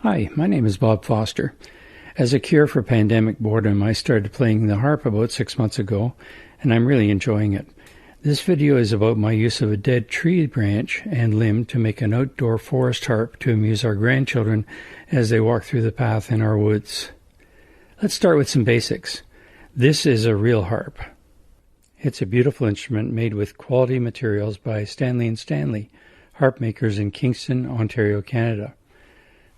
Hi, my name is Bob Foster. As a cure for pandemic boredom, I started playing the harp about 6 months ago, and I'm really enjoying it. This video is about my use of a dead tree branch and limb to make an outdoor forest harp to amuse our grandchildren as they walk through the path in our woods. Let's start with some basics. This is a real harp. It's a beautiful instrument made with quality materials by Stanley & Stanley, harp makers in Kingston, Ontario, Canada.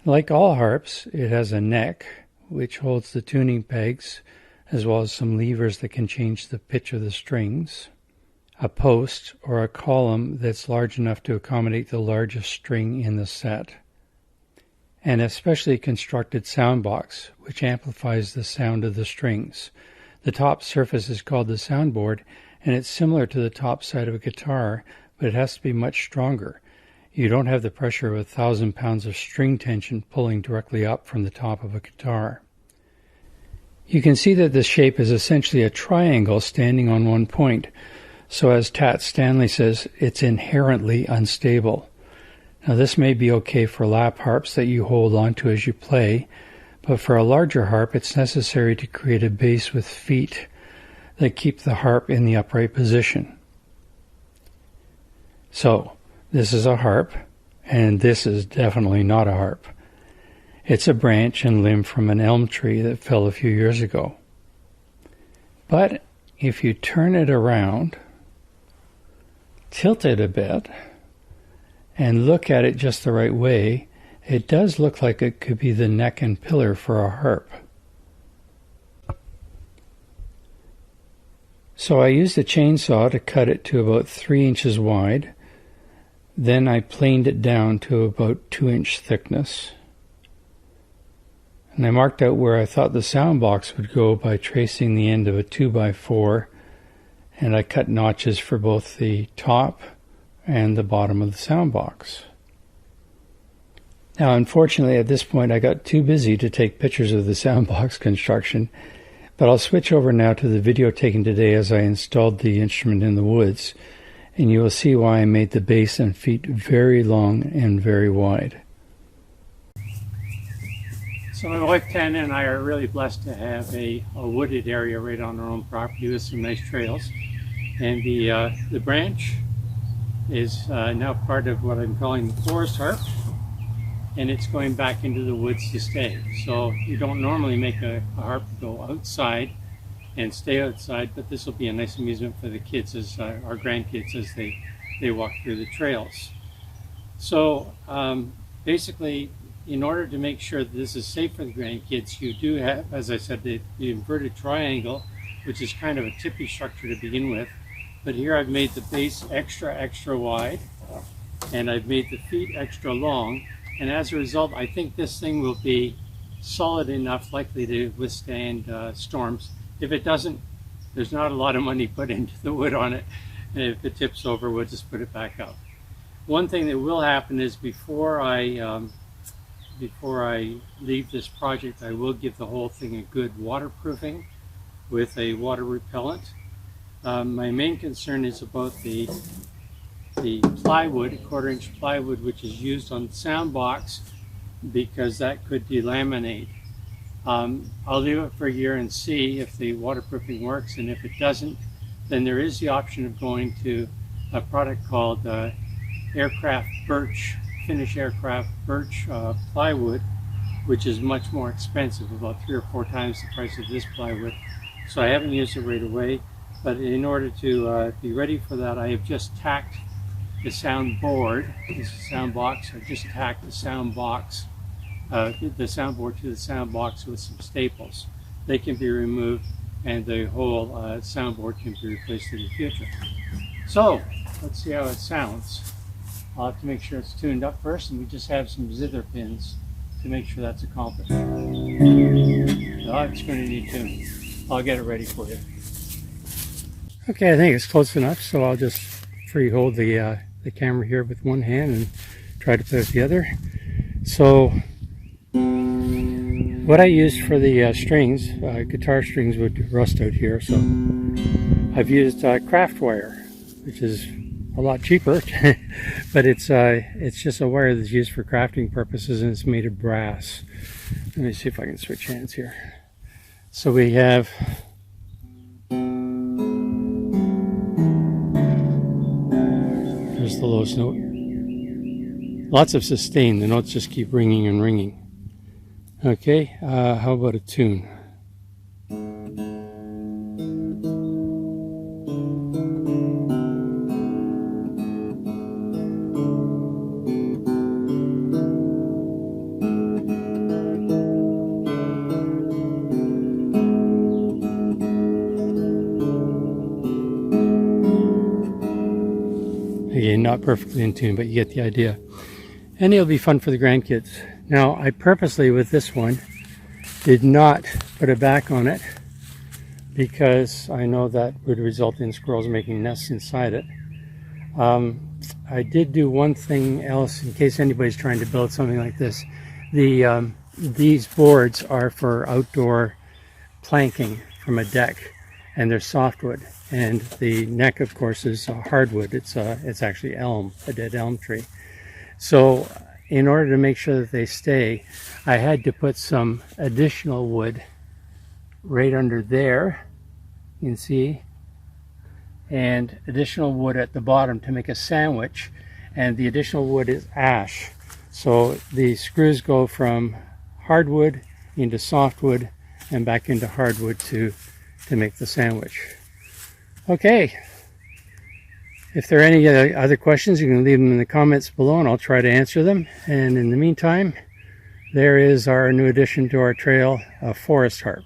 Like all harps, it has a neck, which holds the tuning pegs, as well as some levers that can change the pitch of the strings, a post or a column that's large enough to accommodate the largest string in the set, and a specially constructed sound box, which amplifies the sound of the strings. The top surface is called the soundboard, and it's similar to the top side of a guitar, but it has to be much stronger. You don't have the pressure of 1,000 pounds of string tension pulling directly up from the top of a guitar. You can see that the shape is essentially a triangle standing on one point, so as Tat Stanley says, it's inherently unstable. Now this may be okay for lap harps that you hold onto as you play, but for a larger harp it's necessary to create a base with feet that keep the harp in the upright position. So, this is a harp, and this is definitely not a harp. It's a branch and limb from an elm tree that fell a few years ago. But if you turn it around, tilt it a bit, and look at it just the right way, it does look like it could be the neck and pillar for a harp. So I used a chainsaw to cut it to about 3 inches wide. Then I planed it down to about 2-inch thickness. And I marked out where I thought the sound box would go by tracing the end of a 2x4, and I cut notches for both the top and the bottom of the sound box. Now, unfortunately, at this point I got too busy to take pictures of the sound box construction, but I'll switch over now to the video taken today as I installed the instrument in the woods, and you will see why I made the base and feet very long and very wide. So my wife Tana and I are really blessed to have a wooded area right on our own property with some nice trails. And the branch is now part of what I'm calling the forest harp, and it's going back into the woods to stay. So you don't normally make a harp go outside and stay outside, but this will be a nice amusement for the kids, as our grandkids, as they walk through the trails. So basically, in order to make sure that this is safe for the grandkids, you do have, as I said, the inverted triangle, which is kind of a tippy structure to begin with. But here I've made the base extra wide, and I've made the feet extra long, and as a result I think this thing will be solid enough, likely to withstand storms. If it doesn't, there's not a lot of money put into the wood on it, and if it tips over, we'll just put it back up. One thing that will happen is before I leave this project, I will give the whole thing a good waterproofing with a water repellent. My main concern is about the plywood, a 1/4-inch plywood, which is used on the sound box, because that could delaminate. I'll leave it for a year and see if the waterproofing works, and if it doesn't, then there is the option of going to a product called aircraft birch, Finnish aircraft birch plywood, which is much more expensive, about 3 or 4 times the price of this plywood. So I haven't used it right away, but in order to be ready for that, I have just tacked the sound board, this sound box. I just tacked the sound box, the soundboard to the sound box with some staples. They can be removed, and the whole soundboard can be replaced in the future. So let's see how it sounds. I'll have to make sure it's tuned up first, and we just have some zither pins to make sure that's accomplished. It's going to need tuning. I'll get it ready for you. Okay, I think it's close enough, so I'll just free hold the camera here with one hand and try to play with the other. So what I used for the strings, guitar strings would rust out here, so I've used craft wire, which is a lot cheaper, but it's just a wire that's used for crafting purposes, and it's made of brass. Let me see if I can switch hands here. So we have there's the lowest note. Lots of sustain. The notes just keep ringing and ringing. Okay, how about a tune? Again, not perfectly in tune, but you get the idea. And it'll be fun for the grandkids. Now, I purposely, with this one, did not put a back on it because I know that would result in squirrels making nests inside it. I did do one thing else in case anybody's trying to build something like this. These boards are for outdoor planking from a deck, and they're softwood. And the neck, of course, is hardwood. It's actually elm, a dead elm tree. So in order to make sure that they stay, I had to put some additional wood right under there, you can see, and additional wood at the bottom to make a sandwich. And the additional wood is ash. So the screws go from hardwood into softwood and back into hardwood to make the sandwich. Okay. If there are any other questions, you can leave them in the comments below and I'll try to answer them. And in the meantime, there is our new addition to our trail, a forest harp.